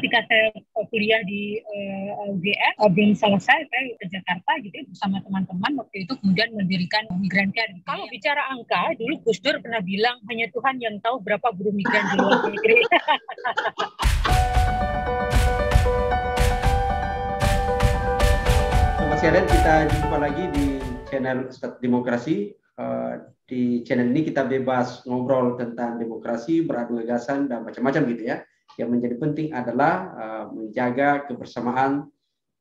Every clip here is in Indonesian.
ketika saya kuliah di UGM, belum selesai, saya ke Jakarta gitu ya, bersama teman-teman waktu itu, kemudian mendirikan Migran Care. Gitu. Kalau bicara angka, dulu Gus Dur pernah bilang hanya Tuhan yang tahu berapa buruh migran di luar negeri. Sobat sekalian, kita jumpa lagi di channel Ustadz Demokrasi. Di channel ini kita bebas ngobrol tentang demokrasi, beradu gagasan, dan macam-macam gitu ya. Yang menjadi penting adalah menjaga kebersamaan,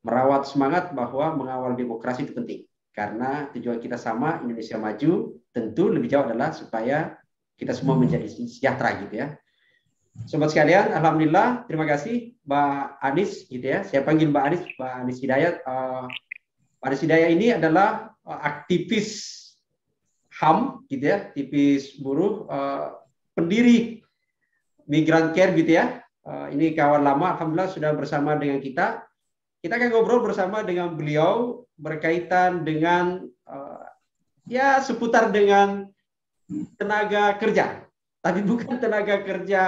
merawat semangat bahwa mengawal demokrasi itu penting. Karena tujuan kita sama, Indonesia maju, tentu lebih jauh adalah supaya kita semua menjadi sejahtera gitu ya. Sobat sekalian, alhamdulillah, terima kasih Mbak Anis gitu ya. Saya panggil Mbak Anis Hidayat. Mbak Anis Hidayat ini adalah aktivis HAM gitu ya, aktivis buruh, pendiri Migran Care gitu ya. Ini kawan lama, alhamdulillah sudah bersama dengan kita. Kita akan ngobrol bersama dengan beliau berkaitan dengan ya seputar dengan tenaga kerja, tapi bukan tenaga kerja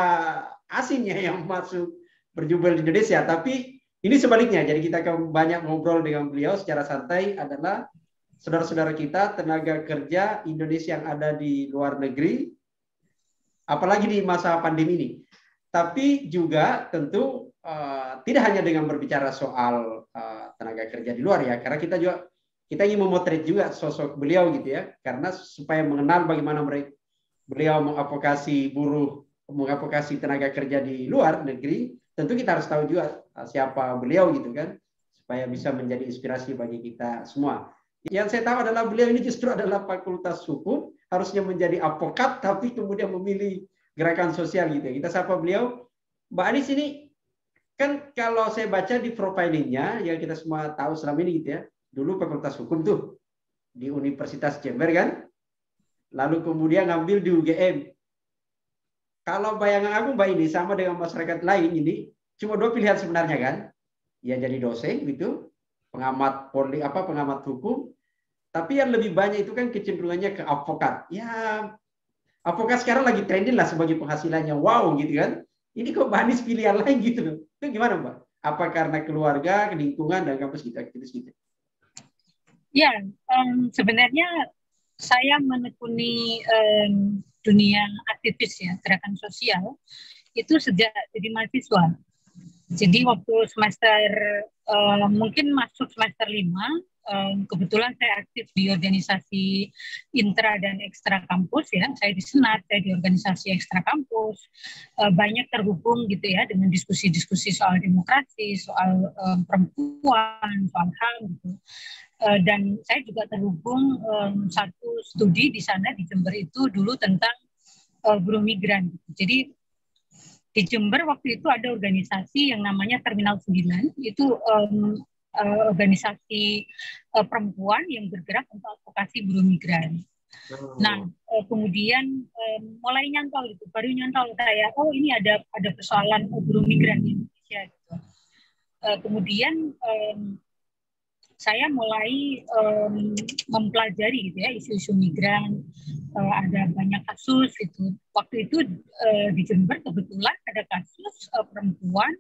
asingnya yang masuk berjubel di Indonesia, tapi ini sebaliknya. Jadi kita akan banyak ngobrol dengan beliau secara santai adalah saudara-saudara kita tenaga kerja Indonesia yang ada di luar negeri, apalagi di masa pandemi ini. Tapi juga tentu tidak hanya dengan berbicara soal tenaga kerja di luar ya, karena kita ingin memotret juga sosok beliau gitu ya, karena supaya mengenal bagaimana beliau mengadvokasi buruh, mengadvokasi tenaga kerja di luar negeri, tentu kita harus tahu juga siapa beliau gitu kan, supaya bisa menjadi inspirasi bagi kita semua. Yang saya tahu adalah beliau ini justru adalah fakultas hukum, harusnya menjadi advokat, tapi kemudian memilih gerakan sosial gitu ya. Kita sapa beliau. Mbak Anis ini kan kalau saya baca di profilingnya, yang kita semua tahu selama ini gitu ya, dulu fakultas hukum tuh di Universitas Jember kan, lalu kemudian ngambil di UGM. Kalau bayangan aku Mbak ini sama dengan masyarakat lain ini, cuma dua pilihan sebenarnya kan, ya jadi dosen gitu, pengamat pengamat hukum, tapi yang lebih banyak itu kan kecenderungannya ke advokat. Ya, advokat sekarang lagi trending lah sebagai penghasilannya, wow gitu kan. Ini kok Mbak Anis pilihan lain gitu loh. Itu gimana Mbak? Apa karena keluarga, lingkungan, dan kampus kita aktivis gitu? Ya, sebenarnya saya menekuni dunia aktivis ya, gerakan sosial, itu sejak jadi mahasiswa. Jadi waktu semester mungkin masuk semester 5, kebetulan saya aktif di organisasi intra dan ekstra kampus ya. Saya di Senat, saya di organisasi ekstra kampus. Banyak terhubung gitu ya dengan diskusi-diskusi soal demokrasi, soal perempuan, soal HAM gitu. Dan saya juga terhubung satu studi di sana di Jember itu dulu tentang buruh migran. Jadi di Jember waktu itu ada organisasi yang namanya Terminal 9, itu organisasi perempuan yang bergerak untuk advokasi buruh migran. Nah, kemudian mulai nyantol itu, baru nyantol saya, oh ini ada persoalan buruh migran di Indonesia. Gitu. Kemudian saya mulai mempelajari gitu ya isu-isu migran, ada banyak kasus itu. Waktu itu di Jember kebetulan ada kasus perempuan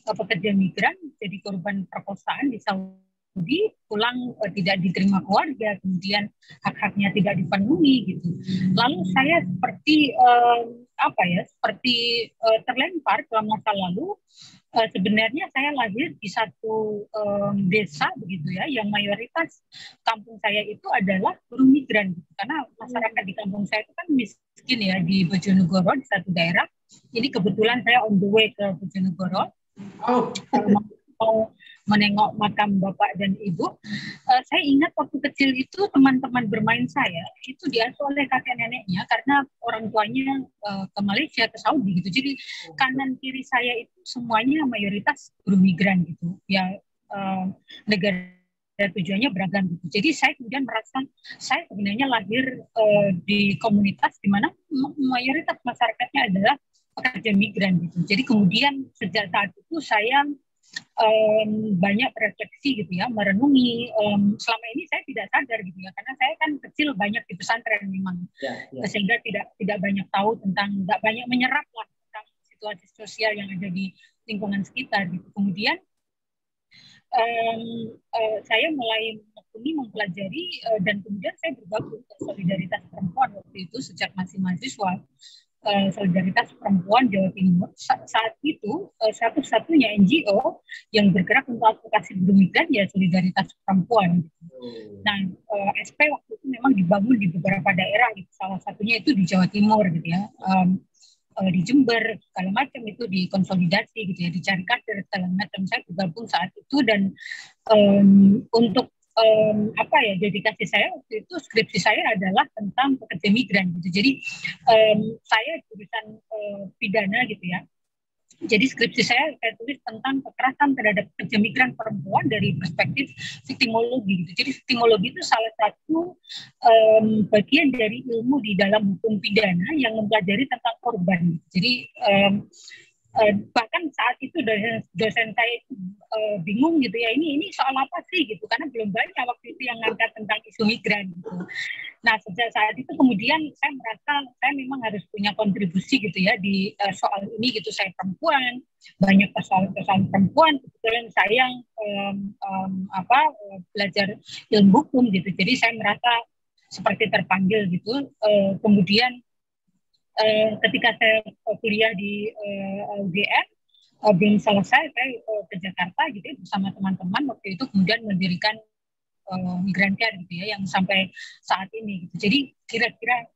pekerja migran jadi korban perkosaan di Saudi, pulang tidak diterima keluarga, kemudian hak-haknya tidak dipenuhi gitu. Lalu saya seperti terlempar ke masa lalu. Sebenarnya saya lahir di satu desa begitu ya, yang mayoritas kampung saya itu adalah buruh migran gitu. Karena masyarakat di kampung saya itu kan miskin ya, di Bojonegoro di satu daerah. Ini kebetulan saya on the way ke Bojonegoro. Mau menengok makam bapak dan ibu. Saya ingat waktu kecil itu teman-teman bermain saya itu diasuh oleh kakek neneknya karena orang tuanya ke Malaysia, ke Saudi gitu. Jadi kanan kiri saya itu semuanya mayoritas buruh migran gitu. Ya negara tujuannya beragam gitu. Jadi saya kemudian merasa saya sebenarnya lahir di komunitas di mana mayoritas masyarakatnya adalah pekerja migran gitu. Jadi kemudian sejak saat itu saya banyak refleksi gitu ya, merenungi. Selama ini saya tidak sadar gitu ya, karena saya kan kecil banyak di pesantren memang, sehingga tidak banyak tahu tentang, tidak banyak menyerap lah tentang situasi sosial yang ada di lingkungan sekitar gitu. Kemudian saya mulai mempelajari dan kemudian saya bergabung ke Solidaritas Perempuan waktu itu sejak masih mahasiswa. Solidaritas Perempuan Jawa Timur saat itu satu-satunya NGO yang bergerak untuk advokasi buruh migran ya Solidaritas Perempuan. Nah, SP waktu itu memang dibangun di beberapa daerah, gitu. Salah satunya itu di Jawa Timur gitu ya, di Jember segala macam itu dikonsolidasi gitu ya, dicari kader segala macam. Saya bergabung saat itu dan untuk dedikasi saya waktu itu, skripsi saya adalah tentang pekerja migran gitu. Jadi saya jurusan pidana gitu ya. Jadi skripsi saya tulis tentang kekerasan terhadap pekerja migran perempuan dari perspektif viktimologi gitu. Jadi viktimologi itu salah satu bagian dari ilmu di dalam hukum pidana yang mempelajari tentang korban. Jadi bahkan saat itu dosen saya itu bingung gitu ya, ini soal apa sih gitu, karena belum banyak waktu itu yang ngangkat tentang isu migran gitu. Nah sejak saat itu kemudian saya merasa saya memang harus punya kontribusi gitu ya di soal ini gitu. Saya perempuan, banyak persoalan perempuan, kebetulan saya belajar ilmu hukum gitu, jadi saya merasa seperti terpanggil gitu. Kemudian ketika saya kuliah di UGM belum selesai, saya ke Jakarta gitu ya, bersama teman-teman waktu itu, kemudian mendirikan Migran Care gitu ya, yang sampai saat ini gitu. Jadi kira-kira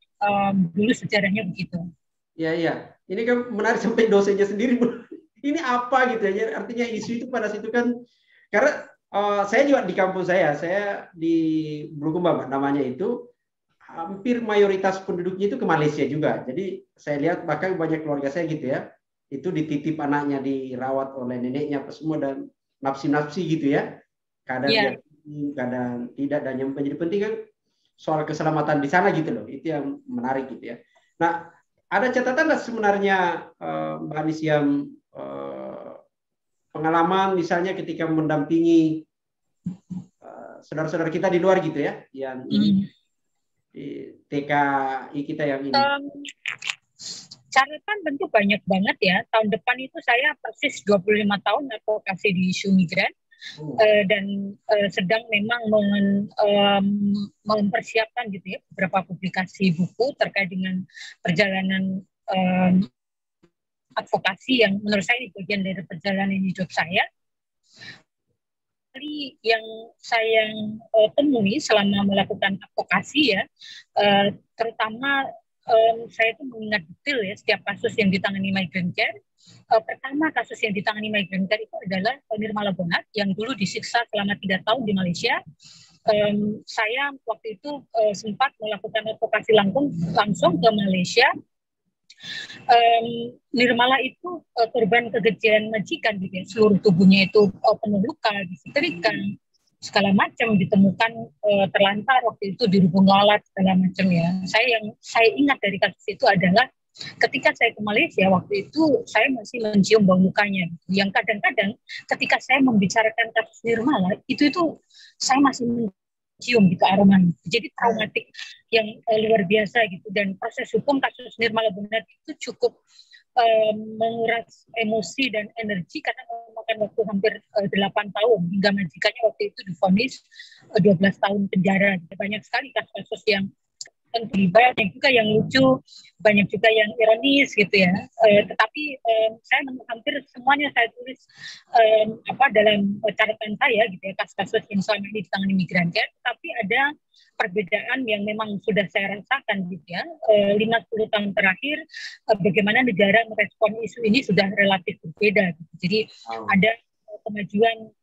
dulu sejarahnya begitu. Ya. Ini kan menarik sampai dosennya sendiri. Ini apa gitu ya? Artinya isu itu pada situ kan, karena saya juga di kampus saya di Bulukumba namanya itu, hampir mayoritas penduduknya itu ke Malaysia juga. Jadi saya lihat bahkan banyak keluarga saya gitu ya, itu dititip anaknya dirawat oleh neneknya apa semua, dan nafsi-nafsi gitu ya. Kadang dia kadang tidak, dan yang menjadi penting kan soal keselamatan di sana gitu loh. Itu yang menarik gitu ya. Nah, ada catatan nggak sebenarnya Mbak Anisiam, pengalaman misalnya ketika mendampingi saudara-saudara kita di luar gitu ya, yang ini di TKI kita yang ini? Catatan tentu banyak banget ya. Tahun depan itu saya persis 25 tahun advokasi di isu migran, dan sedang memang mempersiapkan gitu ya beberapa publikasi buku terkait dengan perjalanan advokasi yang menurut saya ini bagian dari perjalanan hidup saya. Yang saya temui selama melakukan advokasi ya, terutama saya itu mengingat detail ya setiap kasus yang ditangani Migran Care. Pertama kasus yang ditangani Migran Care itu adalah Nirmala Bonat yang dulu disiksa selama 3 tahun di Malaysia. Saya waktu itu sempat melakukan advokasi langsung ke Malaysia. Nirmala itu korban kekejian majikan gitu ya, seluruh tubuhnya itu penuh luka, disetrika, segala macam, ditemukan terlantar waktu itu di Rubung Lalat segala macam ya. Saya ingat dari kasus itu adalah ketika saya ke Malaysia waktu itu saya masih mencium bau lukanya gitu. Yang kadang-kadang ketika saya membicarakan kasus Nirmala itu saya masih cium gitu aromanya. Jadi traumatik yang luar biasa gitu. Dan proses hukum kasus Nirmala Bonat itu cukup menguras emosi dan energi karena memakan waktu hampir 8 tahun hingga majikannya waktu itu divonis 12 tahun penjara. Banyak sekali kasus-kasus yang terlibat, banyak juga yang lucu, banyak juga yang ironis gitu ya. Tetapi saya hampir semuanya saya tulis dalam catatan saya gitu ya, kasus-kasus yang selama ini ditangani Migran Care. Tapi ada perbedaan yang memang sudah saya rasakan gitu ya. 50 tahun terakhir bagaimana negara merespon isu ini sudah relatif berbeda gitu. Jadi ada kemajuan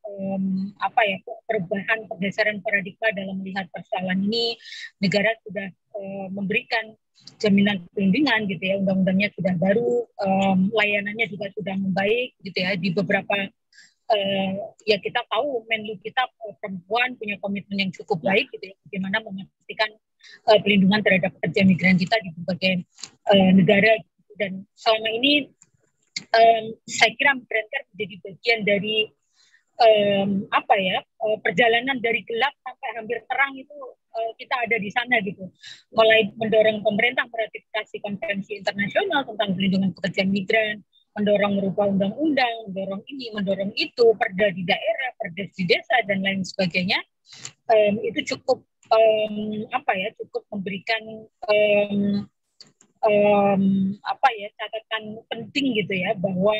perubahan, pergeseran paradigma dalam melihat persoalan ini. Negara sudah memberikan jaminan perlindungan gitu ya, undang-undangnya sudah baru, layanannya juga sudah membaik gitu ya. Di beberapa ya kita tahu Menlu kita perempuan punya komitmen yang cukup baik gitu ya, bagaimana memastikan perlindungan terhadap pekerja migran kita di berbagai negara gitu. Dan selama ini saya kira Migran Care menjadi bagian dari perjalanan dari gelap sampai hampir terang itu kita ada di sana gitu. Mulai mendorong pemerintah meratifikasi konvensi internasional tentang perlindungan pekerja migran, mendorong merubah undang-undang, mendorong ini, mendorong itu, perda di daerah, perda di desa dan lain sebagainya, itu cukup cukup memberikan catatan penting gitu ya, bahwa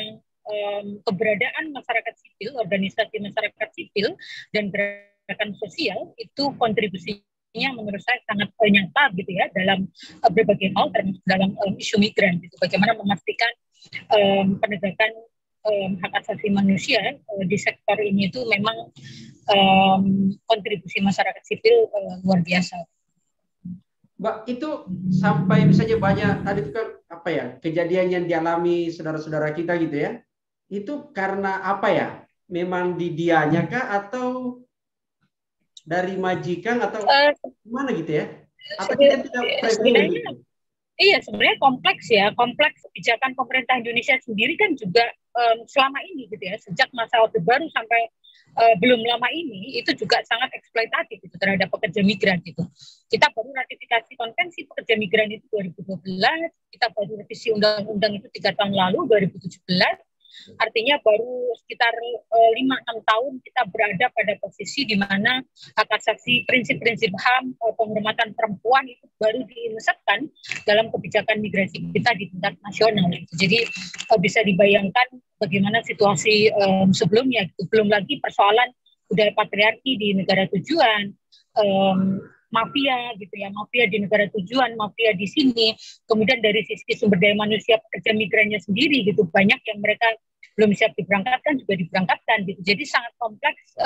keberadaan masyarakat sipil, organisasi masyarakat sipil dan gerakan sosial itu kontribusinya menurut saya sangat nyata gitu ya dalam berbagai hal, termasuk dalam isu migran gitu. Bagaimana memastikan penegakan hak asasi manusia di sektor ini itu memang kontribusi masyarakat sipil luar biasa. Mbak, itu sampai misalnya banyak tadi itu kan kejadian yang dialami saudara-saudara kita gitu ya, itu karena apa ya? Memang di dianya kah atau dari majikan atau gimana gitu ya? Atau kita tidak prevalent gitu? Iya, sebenarnya kompleks kebijakan pemerintah Indonesia sendiri kan juga selama ini gitu ya, sejak masa Orde Baru sampai belum lama ini itu juga sangat eksploitatif gitu, terhadap pekerja migran gitu. Kita baru ratifikasi konvensi pekerja migran itu 2012, kita baru revisi undang-undang itu 3 tahun lalu 2017. Artinya baru sekitar 5-6 tahun kita berada pada posisi di mana hak asasi, prinsip-prinsip HAM, penghormatan perempuan itu baru diinsertkan dalam kebijakan migrasi kita di tingkat nasional. Jadi bisa dibayangkan bagaimana situasi sebelumnya. Belum lagi persoalan budaya patriarki di negara tujuan, mafia gitu ya, mafia di negara tujuan, mafia di sini. Kemudian dari sisi sumber daya manusia pekerja migrannya sendiri gitu, banyak yang mereka belum siap diberangkatkan juga diberangkatkan gitu. Jadi sangat kompleks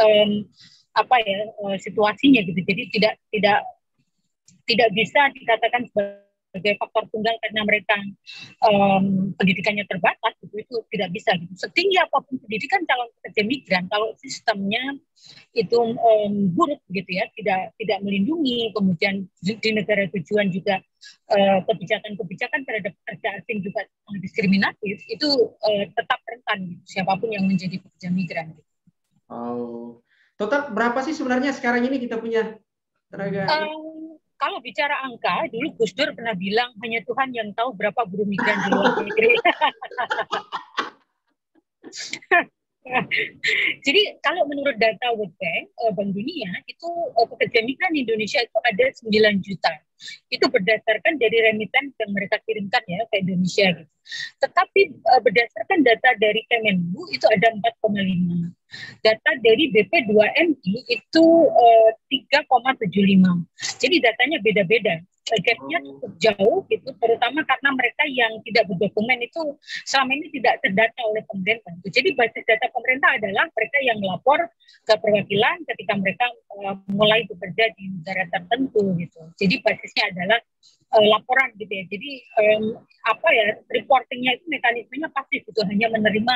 situasinya gitu. Jadi tidak bisa dikatakan sebagai faktor tunggal karena mereka pendidikannya terbatas gitu, itu tidak bisa gitu. Setinggi apapun pendidikan calon pekerja migran, kalau sistemnya itu buruk gitu ya, tidak melindungi, kemudian di negara tujuan juga kebijakan-kebijakan terhadap pekerja asing juga diskriminatif, itu tetap rentan gitu, siapapun yang menjadi pekerja migran gitu. Oh, total berapa sih sebenarnya sekarang ini kita punya tenaga? Kalau bicara angka, dulu Gus Dur pernah bilang hanya Tuhan yang tahu berapa buruh migran di luar negeri. Jadi kalau menurut data World Bank Dunia, itu pekerja migran di Indonesia itu ada 9 juta. Itu berdasarkan dari remittance yang mereka kirimkan ya ke Indonesia gitu. Tetapi berdasarkan data dari Kemenlu itu ada 4,5. Data dari BP2MI itu 3,75. Jadi datanya beda-beda. Gapnya cukup jauh gitu, terutama karena mereka yang tidak berdokumen itu selama ini tidak terdata oleh pemerintah. Jadi basis data pemerintah adalah mereka yang melapor ke perwakilan ketika mereka mulai bekerja di negara tertentu gitu. Jadi basisnya adalah laporan gitu ya. Jadi reportingnya itu mekanismenya pasif gitu, hanya menerima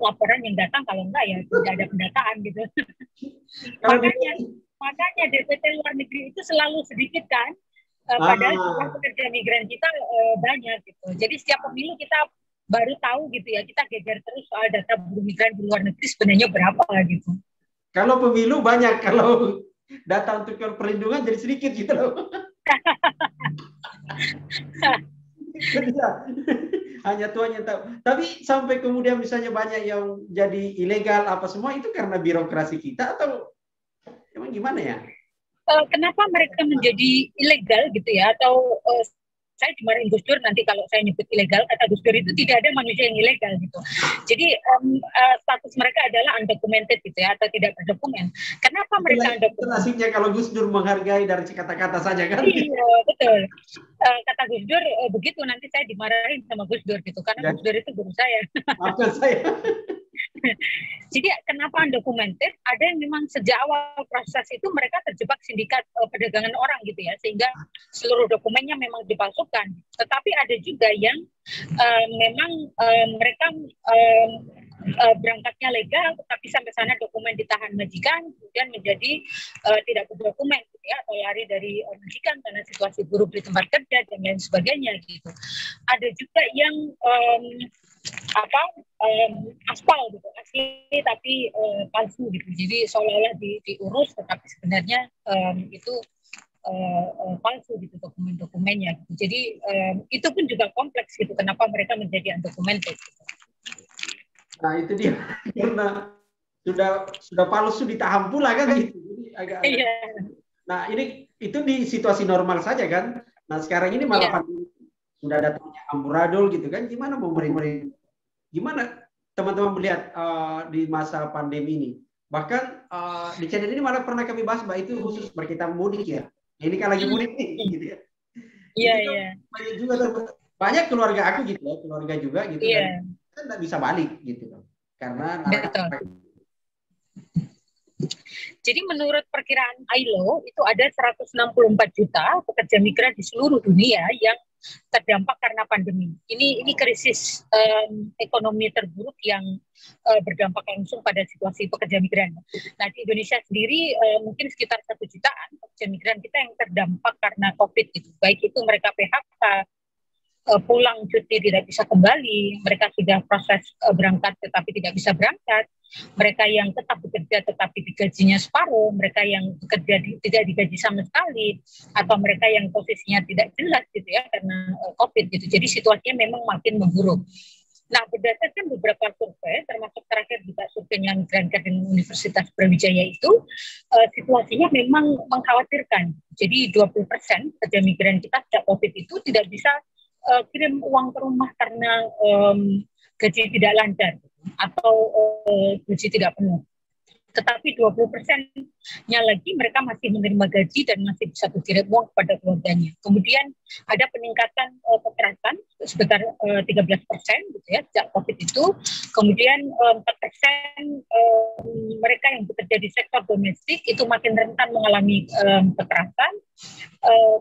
laporan yang datang, kalau enggak ya tidak ada pendataan gitu. makanya DPT luar negeri itu selalu sedikit kan. Padahal jumlah pekerja migran kita banyak gitu. Jadi setiap pemilu kita baru tahu gitu ya, kita geger terus soal data buruh migran di luar negeri sebenarnya berapa gitu. Kalau pemilu banyak, kalau data untuk perlindungan jadi sedikit gitu loh. Hanya Tuhan yang tahu. Tapi sampai kemudian misalnya banyak yang jadi ilegal apa semua, itu karena birokrasi kita atau emang gimana ya? Kenapa mereka menjadi ilegal gitu ya, atau saya dimarahin Gus Dur nanti kalau saya nyebut ilegal. Kata Gus Dur itu tidak ada manusia yang ilegal gitu. Jadi status mereka adalah undocumented gitu ya, atau tidak berdokumen. Kenapa mereka undocumented? Nasibnya kalau Gus Dur menghargai dari kata-kata saja kan? Iya betul. Kata Gus Dur begitu, nanti saya dimarahin sama Gus Dur gitu, karena Gus Dur itu guru saya. Maafkan saya. Jadi kenapa undocumented? Ada yang memang sejak awal proses itu mereka terjebak sindikat perdagangan orang gitu ya, sehingga seluruh dokumennya memang dipalsukan. Tetapi ada juga yang memang mereka berangkatnya legal, tetapi sampai sana dokumen ditahan majikan, kemudian menjadi tidak berdokumen gitu ya, atau lari dari majikan karena situasi buruk di tempat kerja dan lain sebagainya gitu. Ada juga yang aspal gitu, asli tapi palsu gitu. Jadi seolah-olah diurus, tetapi sebenarnya itu palsu gitu dokumen-dokumennya. Gitu. Jadi itu pun juga kompleks gitu. Kenapa mereka menjadi undocumented? Gitu. Nah itu dia karena sudah palsu ditahan pula kan gitu. Jadi agak-agak. Yeah. Nah ini itu di situasi normal saja kan. Nah sekarang ini malah sudah datangnya amburadul gitu kan. Gimana pemerintah? Gimana teman-teman melihat di masa pandemi ini? Bahkan di channel ini malah pernah kami bahas Mbak, itu khusus berkaitan mudik ya. Ini kan lagi mudik nih gitu ya. Iya, iya. Banyak juga banyak keluarga aku gitu ya, keluarga juga gitu kan. Kan nggak bisa balik gitu kan. Karena jadi menurut perkiraan ILO itu ada 164 juta pekerja migran di seluruh dunia yang terdampak karena pandemi. Ini krisis ekonomi terburuk yang berdampak langsung pada situasi pekerja migran. Nah di Indonesia sendiri mungkin sekitar 1 jutaan pekerja migran kita yang terdampak karena COVID itu. Baik itu mereka PHK, pulang cuti tidak bisa kembali, mereka sudah proses berangkat tetapi tidak bisa berangkat, mereka yang tetap bekerja tetapi digajinya separuh, mereka yang bekerja tidak digaji sama sekali, atau mereka yang posisinya tidak jelas gitu ya karena COVID gitu. Jadi situasinya memang makin memburuk. Nah berdasarkan beberapa survei, termasuk terakhir juga surveinya Migran dengan Universitas Brawijaya itu, situasinya memang mengkhawatirkan. Jadi 20% pekerja migran kita sejak COVID itu tidak bisa kirim uang ke rumah karena gaji tidak lancar atau gaji tidak penuh. Tetapi 20%-nya lagi mereka masih menerima gaji dan masih bisa berkirim uang kepada keluarganya. Kemudian ada peningkatan kekerasan sekitar 13% gitu ya sejak COVID itu. Kemudian 4% mereka yang bekerja di sektor domestik itu makin rentan mengalami kekerasan.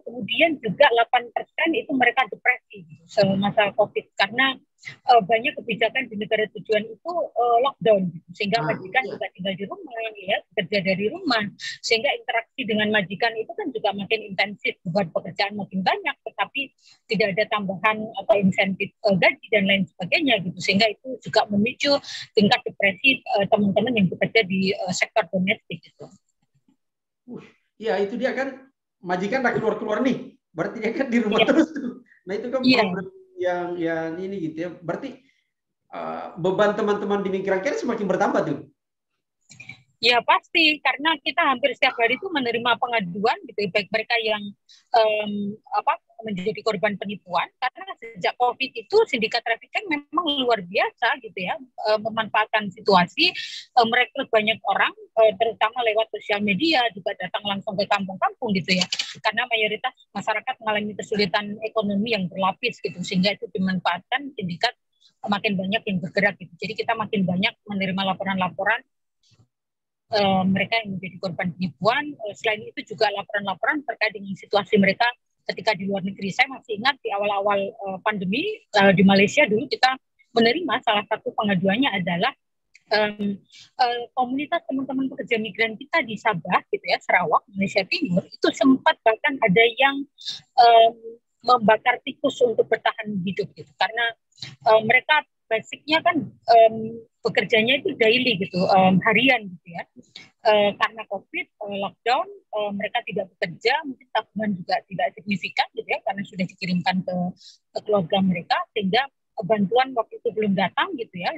Kemudian juga 8% itu mereka depresi gitu, semasa COVID karena banyak kebijakan di negara tujuan itu lockdown gitu, sehingga majikan juga tinggal di rumah ya, bekerja dari rumah, sehingga interaksi dengan majikan itu kan juga makin intensif, beban pekerjaan makin banyak, tetapi tidak ada tambahan atau insentif gaji dan lain sebagainya gitu, sehingga itu juga memicu tingkat depresi teman-teman yang bekerja di sektor domestik gitu. Ya itu dia kan, majikan udah keluar nih, berarti dia kan di rumah terus tuh. Nah itu kan problem yang ini gitu ya. Berarti beban teman-teman di migran care semakin bertambah tuh. Ya pasti, karena kita hampir setiap hari itu menerima pengaduan gitu, baik mereka yang menjadi korban penipuan, karena sejak COVID itu sindikat trafficking memang luar biasa gitu ya, memanfaatkan situasi, merekrut banyak orang, terutama lewat sosial media, juga datang langsung ke kampung-kampung gitu ya, karena mayoritas masyarakat mengalami kesulitan ekonomi yang berlapis gitu, sehingga itu dimanfaatkan sindikat makin banyak yang bergerak gitu. Jadi kita makin banyak menerima laporan-laporan mereka yang menjadi korban penipuan. Selain itu juga laporan-laporan terkait dengan situasi mereka ketika di luar negeri. Saya masih ingat di awal-awal pandemi di Malaysia dulu kita menerima salah satu pengaduannya adalah komunitas teman-teman pekerja migran kita di Sabah gitu ya, Sarawak, Malaysia Timur, itu sempat bahkan ada yang membakar tikus untuk bertahan hidup gitu, karena mereka basicnya kan bekerjanya itu daily gitu, harian gitu ya. Karena COVID, lockdown, mereka tidak bekerja, mungkin tabungan juga tidak signifikan gitu ya, karena sudah dikirimkan ke keluarga mereka, sehingga bantuan waktu itu belum datang gitu ya.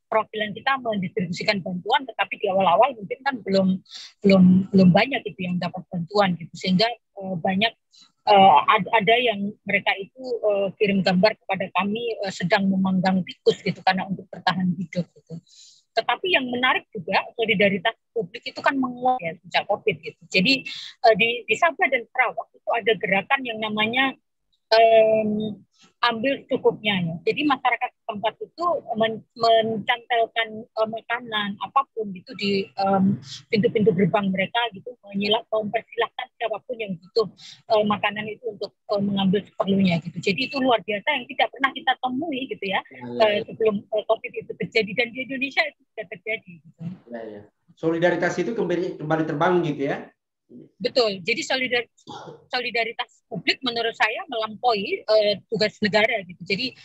Perwakilan kita mendistribusikan bantuan, tetapi di awal-awal mungkin kan belum banyak gitu yang dapat bantuan gitu, sehingga banyak ada yang mereka itu kirim gambar kepada kami sedang memanggang tikus gitu karena untuk bertahan hidup gitu. Tetapi yang menarik juga solidaritas publik itu kan menguat ya sejak COVID gitu. Jadi di Sabah dan Sarawak itu ada gerakan yang namanya ambil cukupnya ya. Jadi masyarakat setempat itu mencantelkan makanan apapun itu di pintu-pintu gerbang mereka gitu, mempersilahkan siapapun yang butuh makanan itu untuk mengambil seperlunya gitu. Jadi itu luar biasa yang tidak pernah kita temui gitu ya, sebelum COVID itu terjadi, dan di Indonesia itu sudah terjadi gitu. Ya. Solidaritas itu kembali terbangun gitu ya. Betul, jadi solidaritas publik menurut saya melampaui tugas negara gitu. Jadi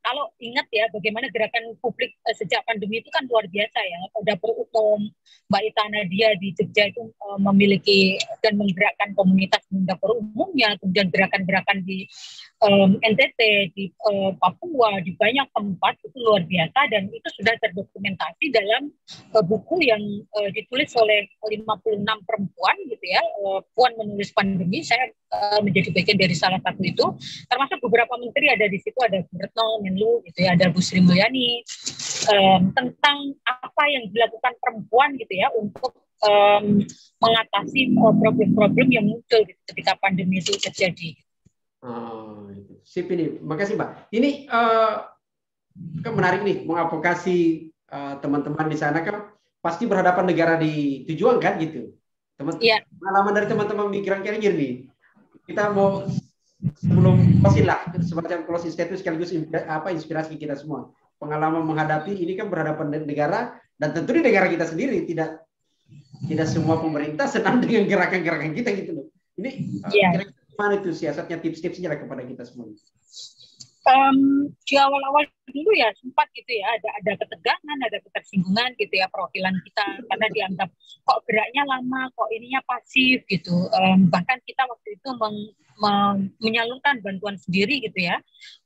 kalau ingat ya bagaimana gerakan publik sejak pandemi itu kan luar biasa ya. Dapur Umum Mbak Ita Nadia di Jogja itu memiliki dan menggerakkan komunitas di dapur umumnya, kemudian gerakan-gerakan di NTT, di Papua, di banyak tempat itu luar biasa, dan itu sudah terdokumentasi dalam buku yang ditulis oleh 56 perempuan gitu ya. Puan menulis pandemi, saya menjadi bagian dari salah satu itu, termasuk beberapa menteri ada di situ, ada Bu Retno, Menlu gitu ya, ada Bu Sri Mulyani, tentang apa yang dilakukan perempuan gitu ya untuk mengatasi problem-problem yang muncul gitu, ketika pandemi itu terjadi. Oh, sip ini, makasih Mbak. Ini menarik nih, mengadvokasi teman-teman di sana kan pasti berhadapan negara di tujuan kan gitu. Pengalaman dari teman-teman migran carrier nih, kita mau sebelum closing lah, semacam closing statement sekaligus inspirasi kita semua. Pengalaman menghadapi ini kan berhadapan dengan negara, dan tentu di negara kita sendiri tidak semua pemerintah senang dengan gerakan-gerakan kita gitu loh. Ini kira-kira gimana itu siasatnya, tips-tipsnya lah kepada kita semua? Di awal-awal dulu ya sempat gitu ya, ada ketegangan, ada ketersinggungan gitu ya perwakilan kita, karena dianggap kok geraknya lama, kok ininya pasif gitu. Bahkan kita waktu itu menyalurkan bantuan sendiri gitu ya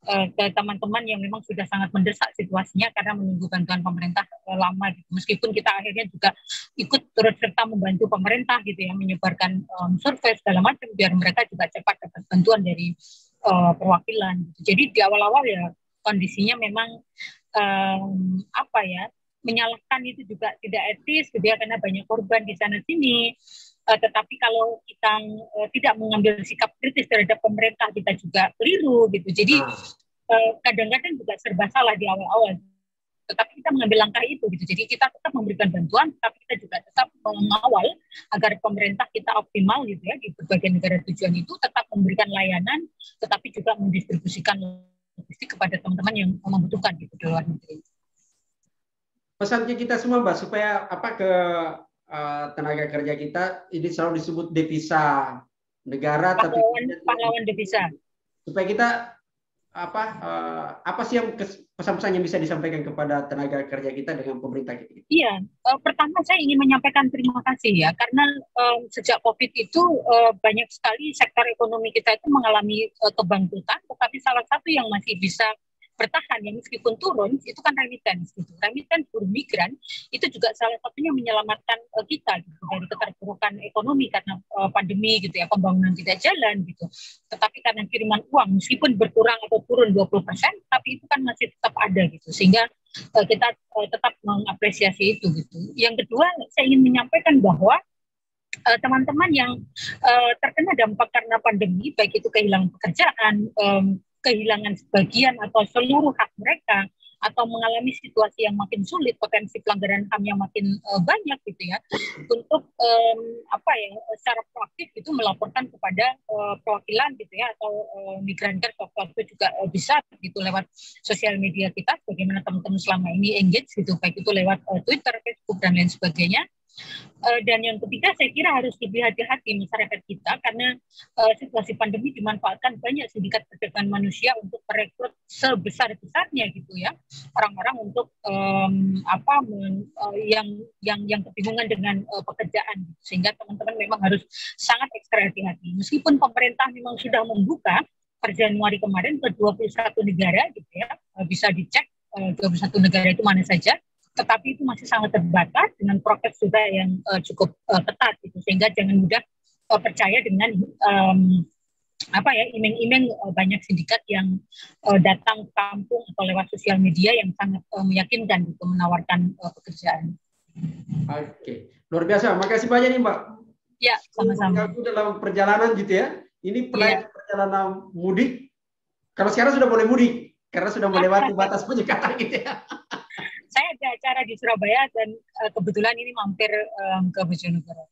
ke teman-teman yang memang sudah sangat mendesak situasinya karena menunggu bantuan pemerintah lama gitu. Meskipun kita akhirnya juga ikut turut serta membantu pemerintah gitu ya, menyebarkan survei segala macam biar mereka juga cepat dapat bantuan dari perwakilan. Jadi di awal-awal ya kondisinya memang menyalahkan itu juga tidak etis gitu ya, karena banyak korban di sana sini. Tetapi kalau kita tidak mengambil sikap kritis terhadap pemerintah, kita juga keliru gitu. Jadi kadang-kadang juga serba salah di awal-awal. Tetapi kita mengambil langkah itu gitu. Jadi kita tetap memberikan bantuan, tapi kita juga tetap mengawal agar pemerintah kita optimal gitu ya di berbagai negara tujuan itu, tetap memberikan layanan, tetapi juga mendistribusikan logistik kepada teman-teman yang membutuhkan gitu di luar negeri. Pesannya kita semua Mbak, supaya ke tenaga kerja kita ini selalu disebut devisa negara, pahlawan devisa. Supaya kita apa sih yang pesan-pesan yang bisa disampaikan kepada tenaga kerja kita dengan pemerintah kita? Iya, pertama saya ingin menyampaikan terima kasih ya, karena sejak COVID itu banyak sekali sektor ekonomi kita itu mengalami kebangkrutan, tetapi salah satu yang masih bisa bertahan ya meskipun turun itu kan remittance gitu. Remittance buruh migran itu juga salah satunya menyelamatkan kita gitu, dari keterpurukan ekonomi karena pandemi gitu ya, pembangunan tidak jalan gitu. Tetapi karena kiriman uang meskipun berkurang atau turun 20%, tapi itu kan masih tetap ada gitu. Sehingga kita tetap mengapresiasi itu gitu. Yang kedua, saya ingin menyampaikan bahwa teman-teman yang terkena dampak karena pandemi, baik itu kehilangan pekerjaan, kehilangan sebagian atau seluruh hak mereka, atau mengalami situasi yang makin sulit, potensi pelanggaran HAM yang makin banyak gitu ya, untuk secara proaktif itu melaporkan kepada perwakilan gitu ya, atau migran care waktu juga bisa gitu lewat sosial media kita, bagaimana teman-teman selama ini engage gitu, baik itu lewat Twitter, Facebook dan lain sebagainya. Dan yang ketiga, saya kira harus lebih hati-hati masyarakat kita, karena situasi pandemi dimanfaatkan banyak sindikat perdagangan manusia untuk merekrut sebesar-besarnya gitu ya orang-orang untuk yang kebingungan dengan pekerjaan, sehingga teman-teman memang harus sangat ekstra hati-hati. Meskipun pemerintah memang sudah membuka per Januari kemarin ke 21 negara gitu ya, bisa dicek 21 negara itu mana saja, tetapi itu masih sangat terbatas dengan prokes juga yang cukup ketat gitu, sehingga jangan mudah percaya dengan iming-iming banyak sindikat yang datang ke kampung atau lewat sosial media yang sangat meyakinkan gitu, menawarkan pekerjaan. Oke, luar biasa. Makasih banyak nih Mbak. Ya, sama-sama. Dalam perjalanan gitu ya. Ini perjalanan mudik. Kalau sekarang sudah boleh mudik karena sudah melewati batas penyekatan gitu ya. Saya ada acara di Surabaya dan kebetulan ini mampir ke Bojonegoro.